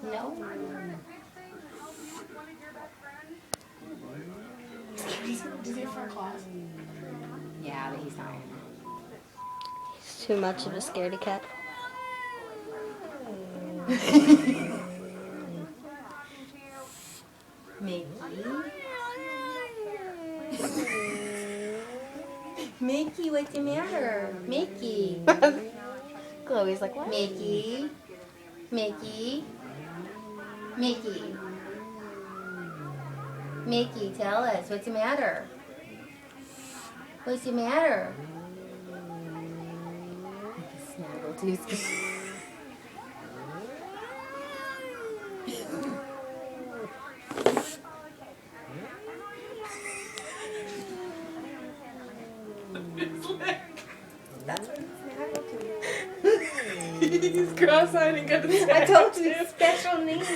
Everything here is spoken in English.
No. Does he have front claws? Yeah, but he's tired. He's too much of a scaredy cat. Mickey. Mickey, what's the matter? Mickey. Chloe's like, what? Mickey. Mickey. Mickey. Mickey, tell us, what's the matter? What's the matter? Mickey snuggled too scared. That's what he snuggled to. He's cross-eyed and got the I told you, special needs.